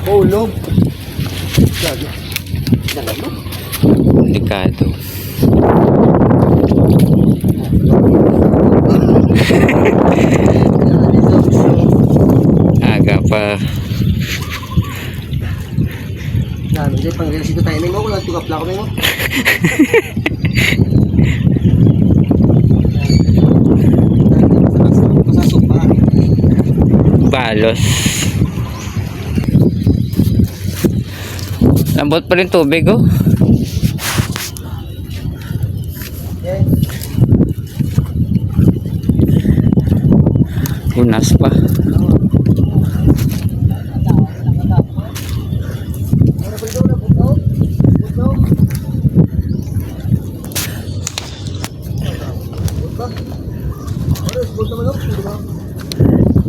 ako, ulog. Delikado. Aga pa. Dami dyan, pang relasito tayo na mo, kung nagtugap lang ako mo. Balos. Lambot pa rin tubig oh. Unas pa.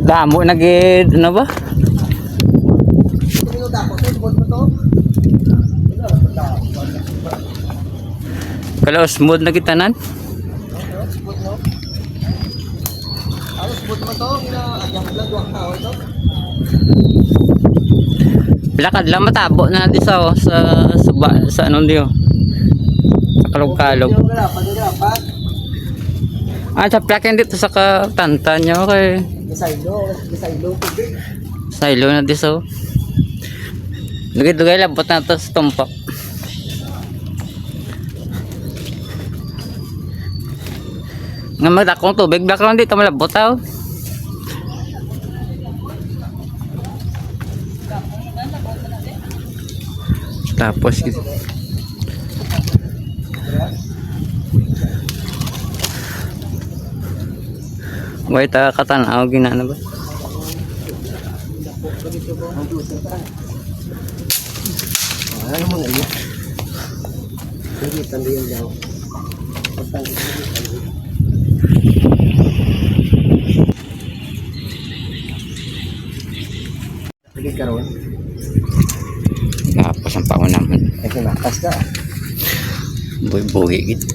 Damo nagid ano ba? Kalau smooth na kitanan. Lakad lang matabo na di sa anong diyo. Sa kalog-kalog. Ah, sa plakin dito sa katantan nyo kay Silo na di so. Dugay-dugay labot na to sa tumpak. Nga magdakong tubig, background dito malabot tao. Tapos wait, katanaw ginana ba? Ano mo ngayon? Hindi tanda yun daw. Lagi karon. Tapos ang paon naman. Kasi nakas ka. Buhi-buhi gitu.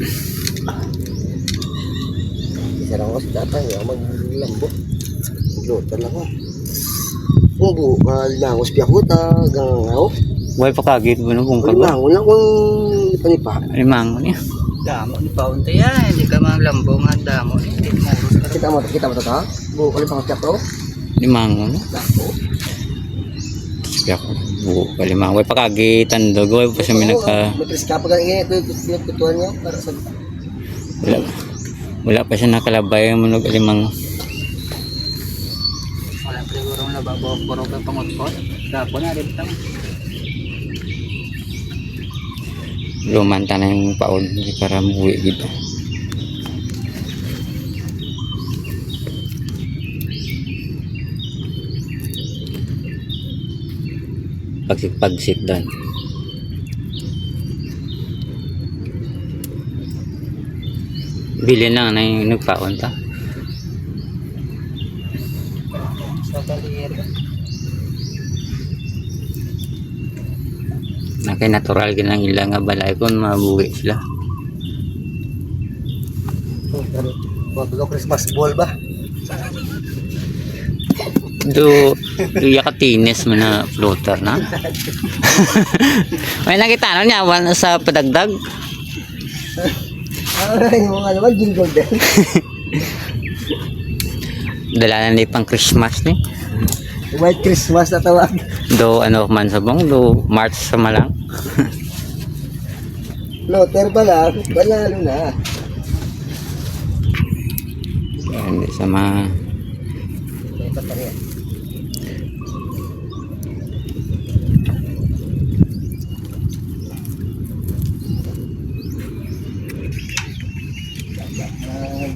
Isa lang ako sa tatay. Ako maglambo. Magluto lang ako. Kung buo ka langos piyak ko tagang ako. Buhay pa kagit mo kung kago. Limangon lang kung ipanipa. Limangon niya. Damo ni paunta yan, hindi ka mga lambo nga damo ni Kita mo ito ta? Buo ka pang piyak ko. Limangon. Dako. Kaya ko buo pa limangon. Buhay pa kagitan do. Buhay pa siya minaka. May preska pa ganyan ito yung pinagtutuan niya para sa Wala pa siya nakalabay mo ng limangon. wala pa siguro nababaw puro ka pangot-pot. Dapo na rin tang. Lumanta na yung paon para buwi gitu. Pagsik dan. Bilhin lang na yung nagpaon ta. Sa kaliyero. Nakay natural ginang ilang nga balay kung mabuhi sila. Wag Christmas ball ba? Do yakatinis mo na floater na. May nakita niya wala sa padagdag. Ay, mga naman jingle bell. Dala na ni pang Christmas ni. White Christmas na tawag. Do ano man sa bang do March sa malang. Floater pa lang, panalo na. Hindi sama Ito pa rin.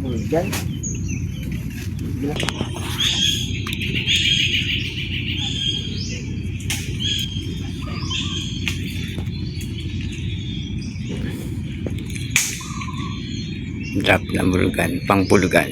Bulgan. drop na bulugan, pang bulugan.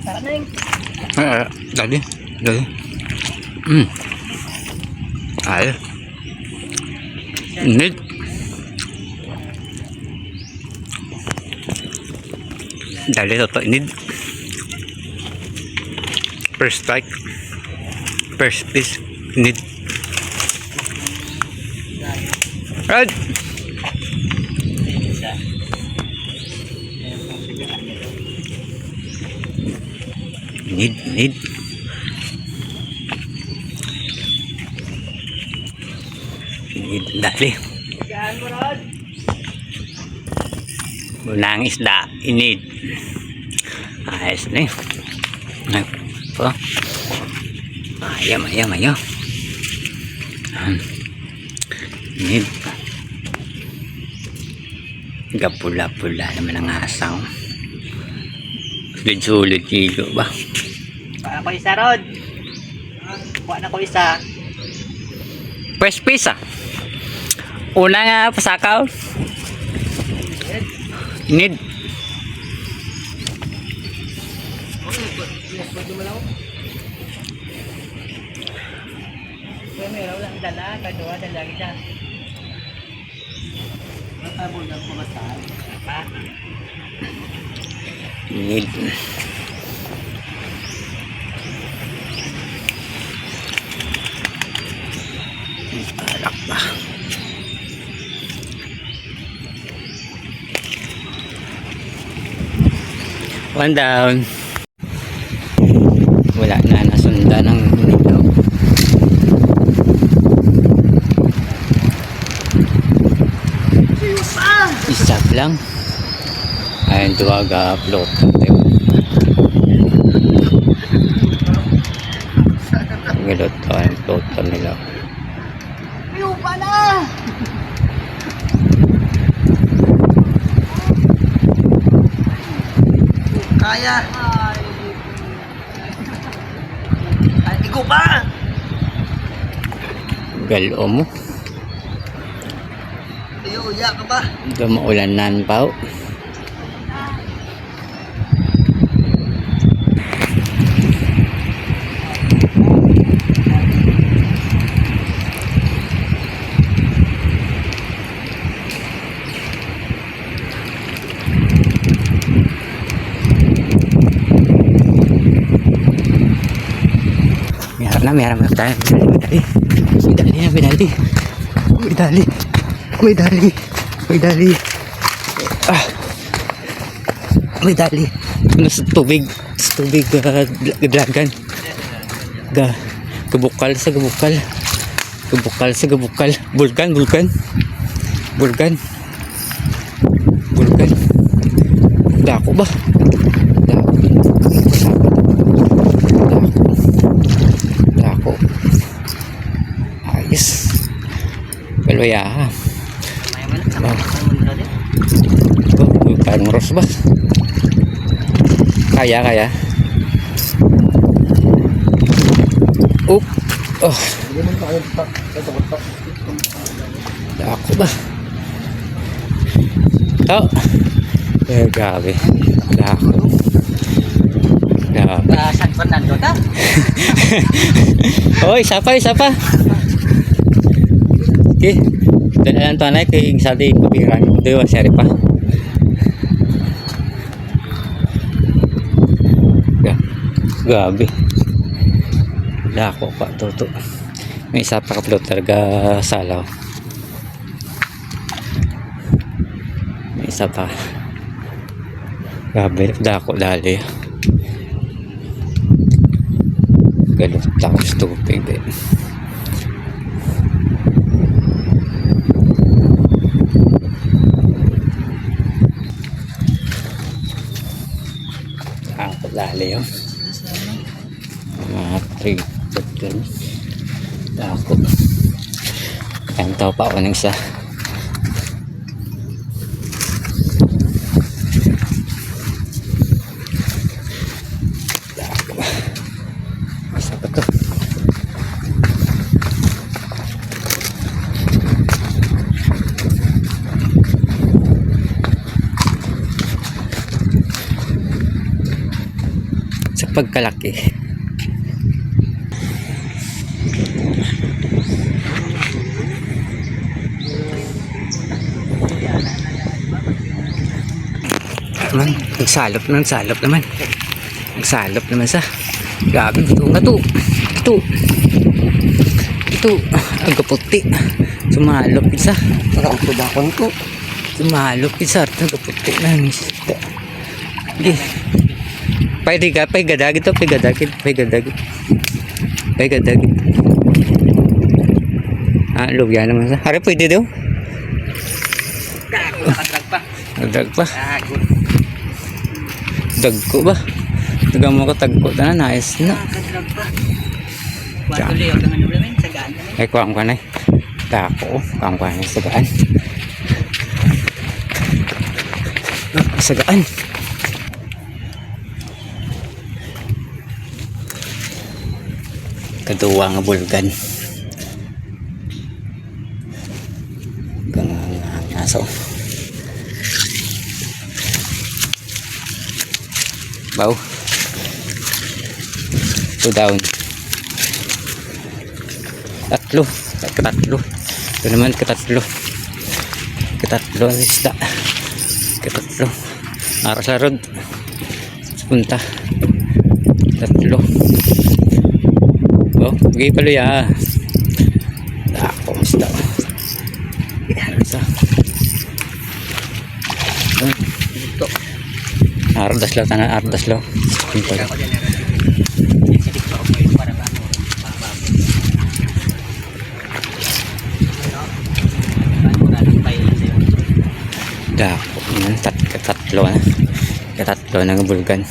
Dali. Dali. Ay. Init. Dali toto init. First strike. First piece. Init. Right. Need. Dali. Bunang isda. Inid. Ayos na eh. Po. Ayam. Inid. Gapula-pula naman ang asang. Sulit kilo ba? Kuha na ko isa, Rod. Kuha na ko isa. First piece Una nga pasakaw. Need. Meron lang dala, kadua dala kita. Matabol na po masal. Pa. Need. Alak ba? One down. Wala na nasundan ng nilo. Isa lang. Ayun tuwaga upload. Galot to ang upload nila. Yupa na! Kaya! Ay, ikaw pa! Galo mo. Uya ka ba? Gamaulanan pa. Meron tayo. May dali. Ano sa tubig? Dragan. Gabukal. Bulkan. Dako ba? Dako. Ayos. Kalwaya ha. Parang ros ba? Kaya. Oh. Dako ba? Gabi. Dako. San Fernando ta? Oy, isa pa. Okay. Dalan tanay kay isa di papiran mo dewa seri pa. Gabi. Dako pa toto. May isa pa ka talaga salaw. May isa pa. Gabi, dako dali. Galot tapos tubig din. Dako dali yun. Mga 3 dako. Kantaw pa ako ng isa. pagkalaki. Man, nagsalop naman. Nagsalop naman sa. Grabe, ito. Ang kaputi. Sumalop isa. Parang tudakon ko. Sumalop isa. Ang kaputi na. Hindi. Paigadagit. Lubya naman sa. Hari, pwede daw. Nakadrag pa. Nagdag pa. Agod. Dagko ba? Tagang mo ko tagko na. Nice na. Nakadrag pa. Wato liyo kang ano namin, sagaan namin. Ay, kuwang ka na eh. Dako. Kuwang ka na sagaan. Sagaan. Kaduwa nga bulgan. Gangaso. Bau. Two down. Tatlo. Ito naman katatlo ang isda. Katatlo. Aras larod. Punta. Tatlo. Oh, bigay palo ya. Dako isda. Isa. Ito. Ardas law. Punta. Dako yan, katatlo ng bulgan.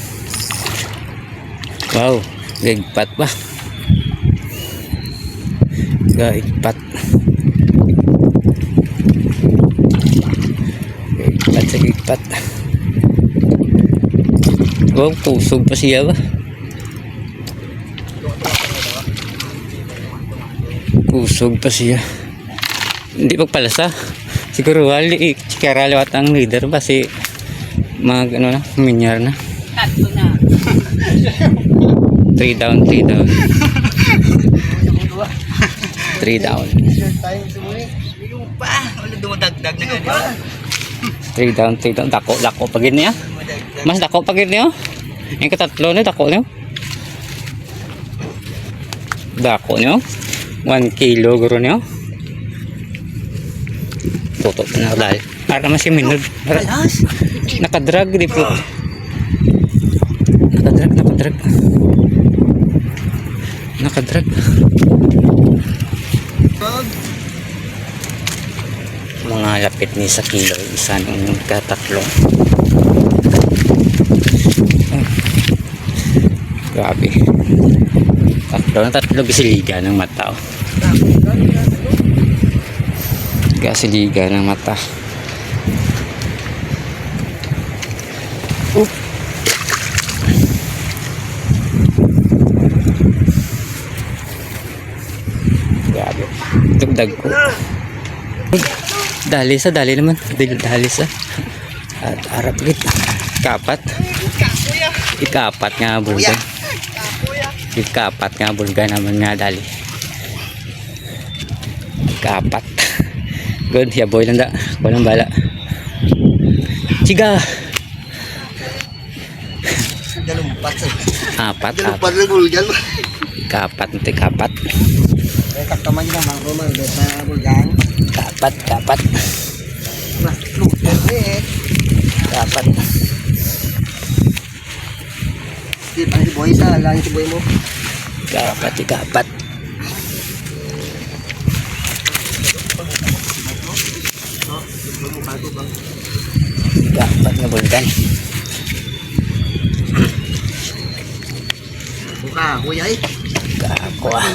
Wow, gaigpat ba? Gaigpat sa gaigpat. Wow, kusog pa siya ba? Kusog pa siya. Hindi pagpalasa. Siguro wali lewat ang leader ba si mag ano na minyar na. Tatlo na. 3 down. 3 down. Yung pa. Wala dumadagdag na ganyan. 3 down. Dako pagin niya. Mas dako pagin niya. Yung katatlo na dako niyo. Dako niyo. 1 kilo guro niyo. Toto na dahil. Para masih minod. Nakadrag di po. Nakadrag. Mga lapit ni sa kilo. Isa ng katatlo. Grabe. Tatlo gasiliga ng mata. Gasiliga ng mata. Grabe. Dugdag ko. Dali naman. Dali sa. At harap git. Ikapat nga bulgan. Ikapat nga bulgan naman nga dali. Ikapat. Good, ya boy lang da. Walang bala. Siga. Apat. Kapat. Kakaman niya mga roman. Beta bulgan. Kapat. Kapat. Ang si boy sa lang si boy mo. Kapat. Kapat nga bulgan. Buka, huyay. Kako ah.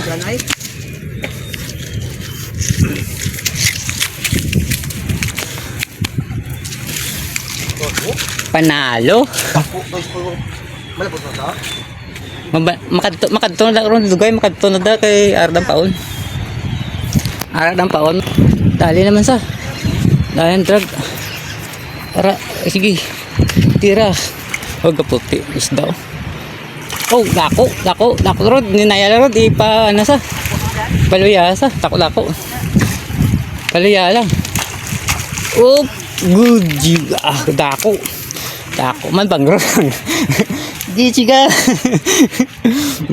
Panalo. Malapot na to? Makadto na ron dugay, makadto na da kay Ardang Paon. Dali naman sa. Dayan drag. Ara, sige. Tira. Huwag kaputi. Isda. Oh, dako rod, ninaya rod, ipa, ano sa, paluya sa, dako. Paluya lang. Oh, good, dako man bang rod. Di chiga.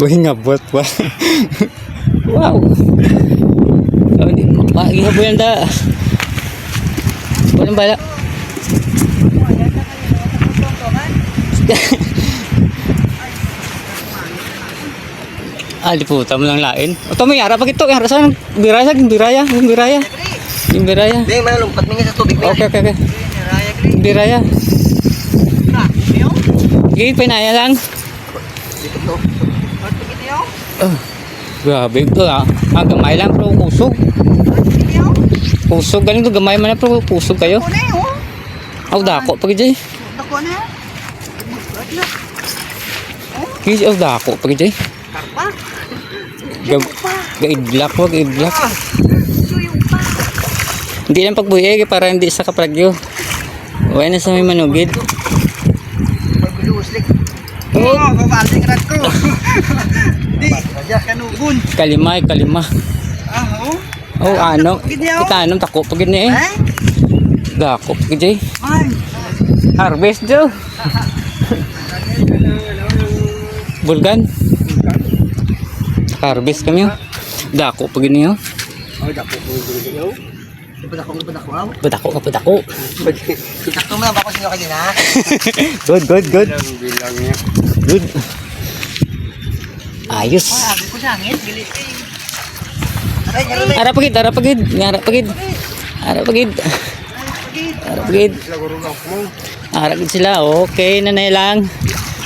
Boy nga bot ba. Wow. Oh, di pagi ha boy anda. Walang bala. Di puta mo lang lain. Ito may ara pag ito, yung saan? Biraya. Hindi, malumpat mo nga sa tubig. Okay. Biraya. Sige, pinaya lang. Dito to. Grabe ito gamay lang pero kusog. Kusog, galing to gamay man pero kusog kayo. Dako pag jay. Kisi dako pag jay. Gaidlak. Hindi lang pagbuhi para hindi sa kapragyo. Uy na sa may manugid. Babaling rat ko. Di, kanugun. Kalima. Ano? Kita anong tako pag ni dako pag jay. Harvest jo. Bulgan. Harvest kami oh. Dako pag niyo. Dako po yun. Padako. Padako. Sakto mo lang ba ko sinyo kanina? Good. Good. Ayos. Sabi ko sa hangin, bilis Ara pagid. Ara gid sila. Okay, nanay lang.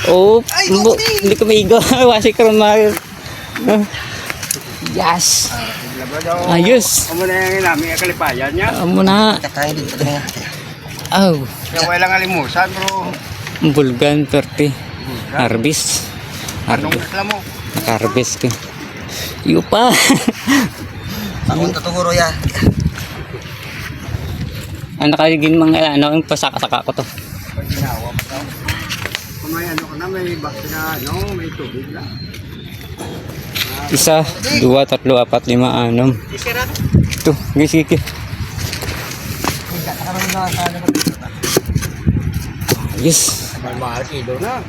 Oh, hindi ko maigo. Wasi karon Yes. Ayos. Amo na yung namin ang kalipayan niya. Amo na. Katayin dito na. Kaya walang alimusan bro. Bulgan 30. Harvest. Anong alam mo? Harvest ko. Yupa. Akong tutuguro ya. Ang nakaligin mga yung pasaka-saka ko to. Pag ginawa mo daw. Kung may ano ka na, may bakit na may tubig lang. 1, 2, 3, 4, 5, 6. Isirat. Ito, sige. Ayos. Mahal kilo na.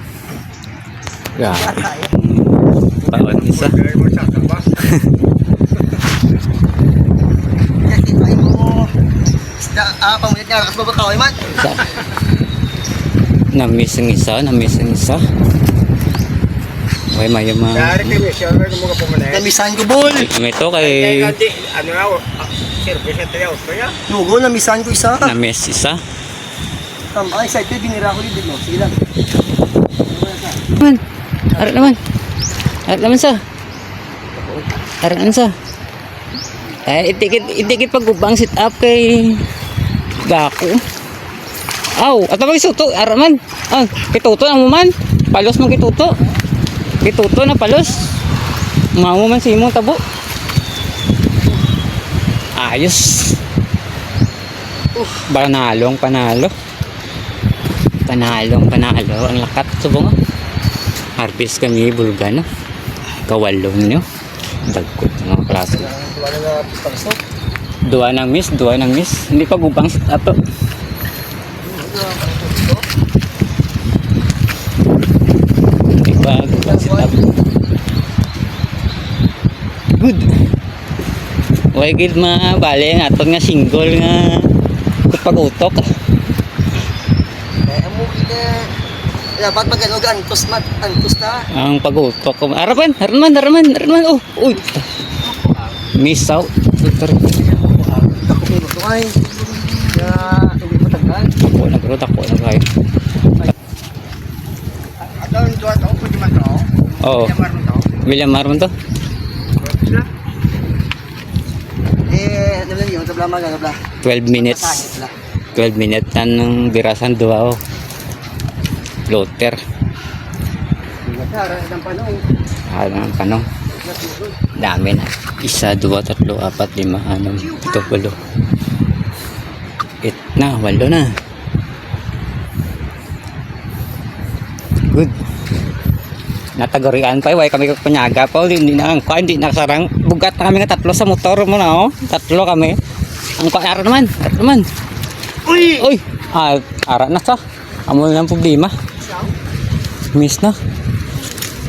Bawat isa. Kaya mo sa tabas. Kasi tayo mo. Pamulit niya, rakas babakaw man. Namiss ang isa. Okay, mayama. Dari kay Michelle, kung mga pumunay. Namisan ko bol. Ito Kaya kay kasi, ano nga, service at tayo. Kaya, Lugo, namisan ko isa. namiss isa. Ay, side ko, binira ko yung no. Sige lang. Harap naman sa. Itikit pag-ubang sit up kay Dako. Ato ba isuto? Araman. Kituto na mo man. Palos mo kituto. Kituto na palos. Mamo man si imong tabo. Ayos. Panalo. Ang lakat subong. Harvest kami bulgan. Kawalong nyo. Dagkot mga klase. Wala na pagso. Dua ng miss. Hindi pa gubang sit up. Good. Way gid bale nga aton nga single nga pag-utok. Amo ina. Dapat maganog antos na. Ang pag-utok. Harapan. Oh, uy. Miss out. Dako minuto ay. Ya, hindi mo tagal. Ako na kayo. ato yung tuwa to, pwede man to. Oo. Yamar mo to. Milamar man to. Sila. Ano lang yun, tabla magagabla. 12 minutes. 12 minutes na ng birasan duwa oh. Floater. Ang panong. Dami na. 1, 2, 3, 4, 5, 6, 7, 8 na, 8 na. Good. Natagurian pa, way kami panyaga pa, hindi na ang kuan, hindi nakasarang. Bugat na kami nga tatlo sa motor mo na, oh. Tatlo kami. Ang kuan, ara naman. Uy! Uy, ara na sa. Amo na ang problema. Miss na.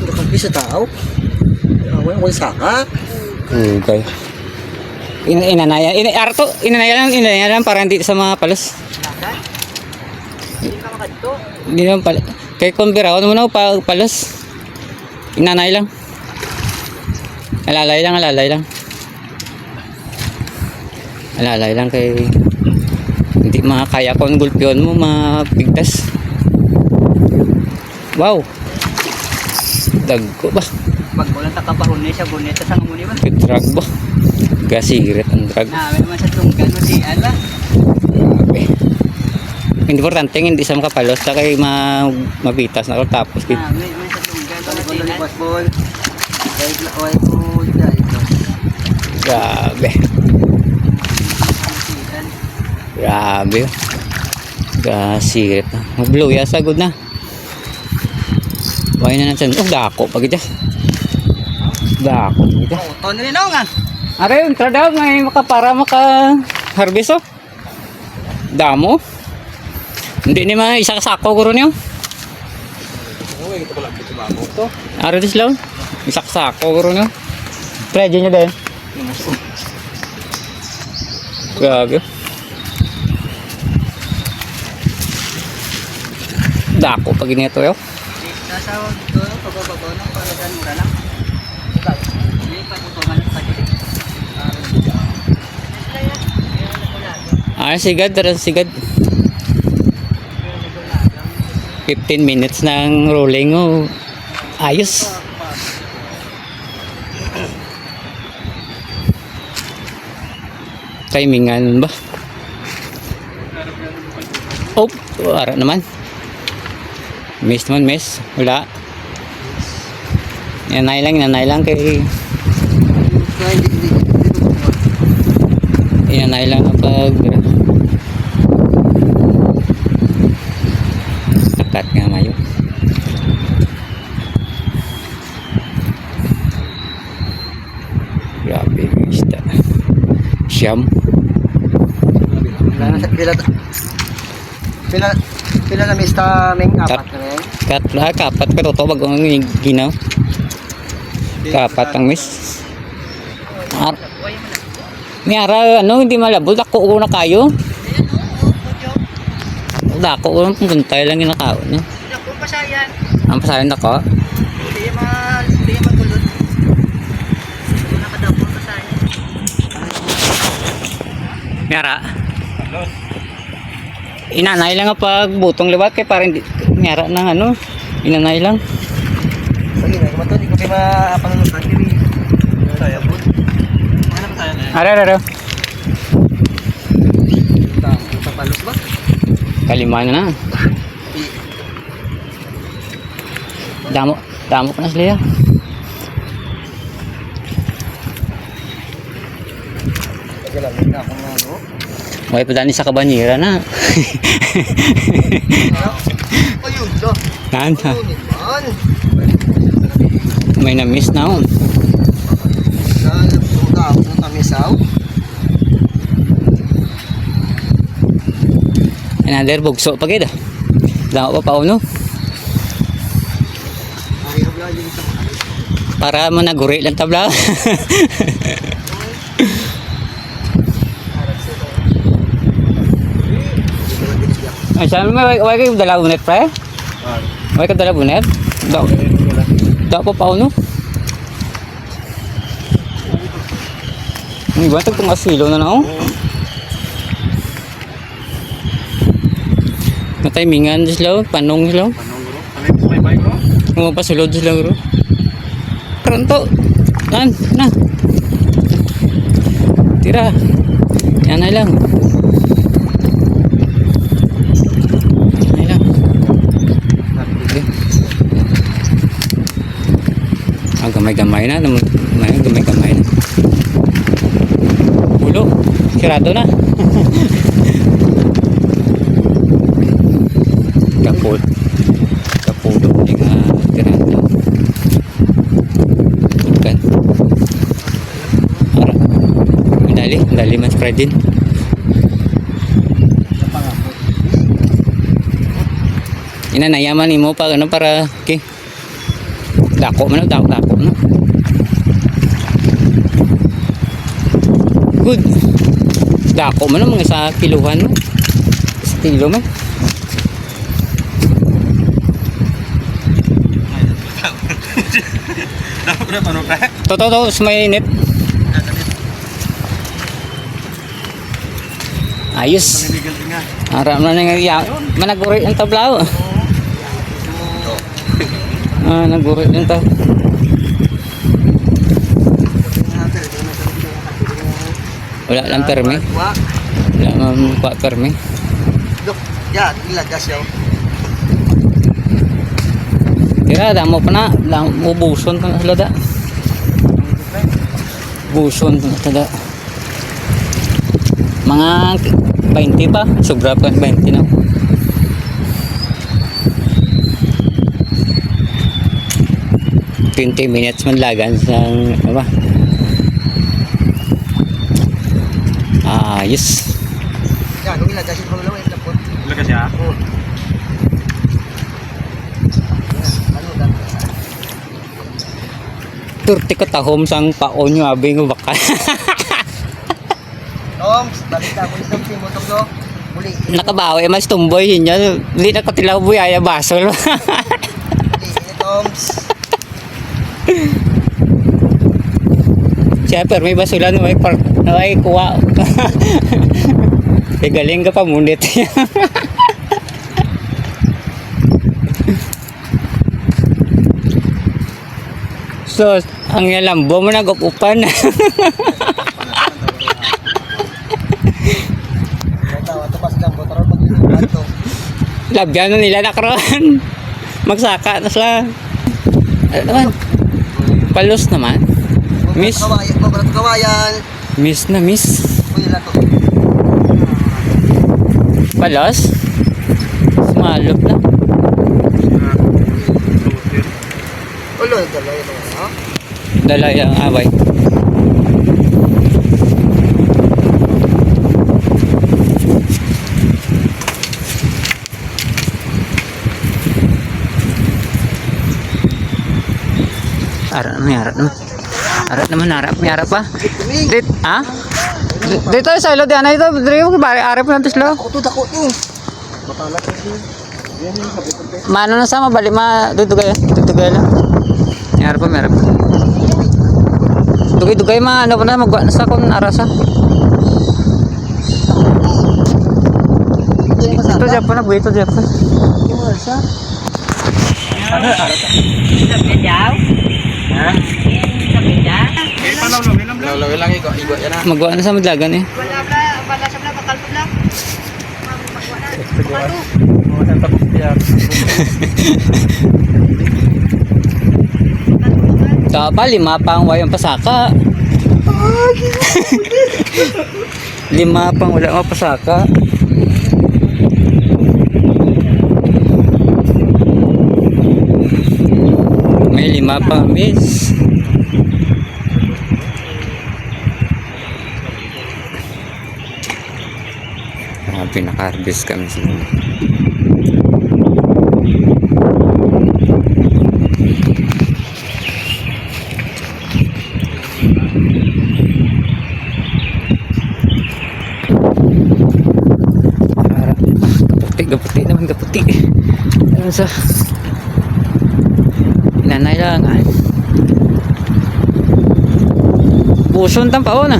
Nakampi sa tao. Wala saka. Okay. Inanaya lang para hindi sa mga palos. Hindi naman pala. Kaya kung biraw naman ako palos. Inanay lang. Alalay lang. Alalay lang kay hindi makakaya ko ang gulpyon mo mapigtas. Wow. Dagko ba? Pag wala takapahon niya siya, boneta sa muni ba? Drag ba? Gasirit ang drag. May naman sa tunggan mo si Ala. Grabe. Importante hindi sa makapalos sa kay mabitas na tapos May naman sa tunggan mo si Ala. Basbol. Why po dito? Grabe. Grabe. Gasirit na. Mag-blow ya sagod na. Why na natin? Oh, dako pag ito. Dako pag ito. Tono rin ako nga. Are yun, tradaw may maka-harvest oh. Damo. Hindi ni mga isa kasako guro niyo. Are dis lang. Isa kasako guro niyo. Pwede niyo din. Grabe. Dako pag ginito yo. Nasa ito, pagbabago ng palagan mura lang. Hindi pa tutungan sa pagkili. Sigad. 15 minutes ng rolling oh. Ayos. Timingan ba? Oh, ara naman. Miss naman, miss. Wala. Nanay lang kay inanay lang ang pag nakat nga mayo. Grabe yung isda. Siyam. Pila na mista ming apat na rin. Kapat ka totoo bago ang ginaw. Kapat ang miss. Ni ara hindi malabot ako na kayo. Dako ko lang puntay lang yung nakao niya. Ako pasayan. Ang pasayan ako. Hindi magulot. Nakadapo pasayan. Ni ara. Inanay lang ang pagbutong liwat kay parang ni ara ng inanay lang. Sige na, kumato, di ko kayo mapanganutan. Saya po. Ara. Papalos ba? Kalima na. Damo pa na sila. Sige lang, hindi ako na May padani sa kabanyera na. Ayun, do. Nanta. Naman. May na-miss na ako. Sa tamisaw. Another bugso pa gid. Damo pa pauno. Para mo naguri lang tabla. Ay, sabi mo, wala kayo dala unet pre? Wala kayo dala unet? Daw pa pauno. Hindi ba? Itong asilo na ako. Natimingan sila, panong sila. Kung mapasulod sila guro. Pronto. Na. Tira. Yan na lang. Gamay-gamay na. Gamay-gamay na. Ulo. Sirado na. Kapulo. Yung tirado. Dali mas Fredin. Inanayaman mo pa ano para okay. Dako man dako no. Good. Dako man mga sa kiluhan no. Sa kilo man. Toto sa may net. Ayos. Harap na nga ya. Managuri ang tablao. Naguri din ta. Wala lang permi. Wala man pa permi. Look, ya, ilagas yaw. Kira damo pa na, ubuson ta na da. Buson ta da. Mga 20 pa, sobra pa 20 na. Minutes man lagan sa apa? Yes. Ya, nung ilagas yung pangalawa yung lapot. Ilagas siya? Oo. Ano da? Turti ko tahom sang paon nyo abing baka. Toms, balik na. Muli Toms yung motor no. Muli. Nakabawi mas tumboy niya. Hindi nakatilaw buhay ay basol. Muli, Toms. Siyempre may basulan no ay kuha. Galing ka pa munit. So, ang yalambo mo nag-upan. Tawas lang po. Taro pag-inupan to. Labyan na nila nakaroon. Magsaka na sila. Ano naman? Palos naman. Miss. Bobrat kawayan. Miss na miss. Kuya na to. Palos? Sumalop na. Ulo, dalawa yun ha? Dala yung away. Arat naman, may harap pa. Dito, ha? Dito sa ilo, diyan na ito. Dito, harap na ito sila. Dako to. Makalat kasi. Mano na sa mabalik, dudugay lang. May harap pa. Dugay, ano pa na, magwa na sa kung arasa. Ito dyan po na, buwito dyan po. Yung arasa? Magwa na sa madlagan eh. Tapa, 5 pang wayang pasaka. 5 pang wala pasaka. May 5 pang miss. Pinaka-harvest kami sa gaputi naman ayun sa nanay lang buson tang paon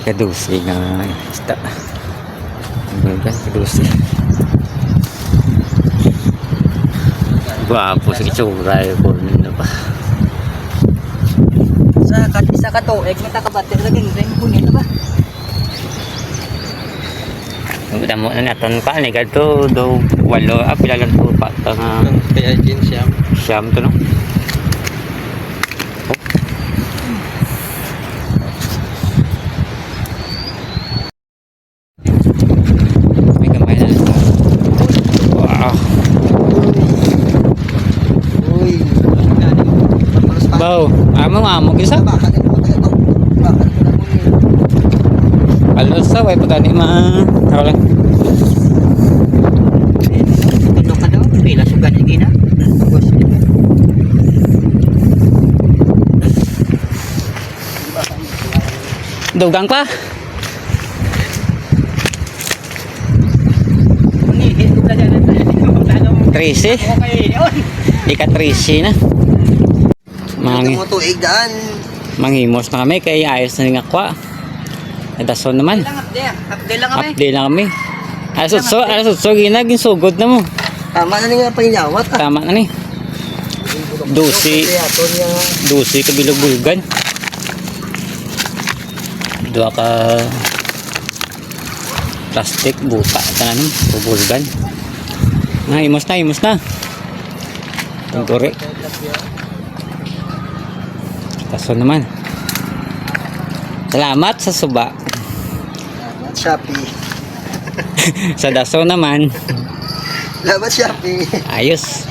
Kadusi nga isda. Kadusi. Gwapo sa itsura ko na pa. Sa katuig matakabater lagi ring punit ba? Damo na naton pa ni kadto do 8 pila lang to pa ta nga Kaya din siyam to no. Oh, amo isa. Bakal ito ko ito. Bakal ko na mo yun. Palos sa way pagani ako lang. Ito ka daw, pila sugan yung gina. Dugang pa. Trisi. Ika Trisi na. Ito Mangi mo tuig daan. manghimos na kami kay ayos na ning akwa. Nadason naman. Update lang kami. Update lang kami. Alasutso ginaging sugod na mo. Tama na nga pangyawat. Tama na ni. Dusi kabilog bulgan. Dua ka plastic buta tanan bubulgan. Na imos na. Tungguri. Tason naman. Salamat sa suba. Shopee. Sa daso naman. Labat Shopee. Ayos.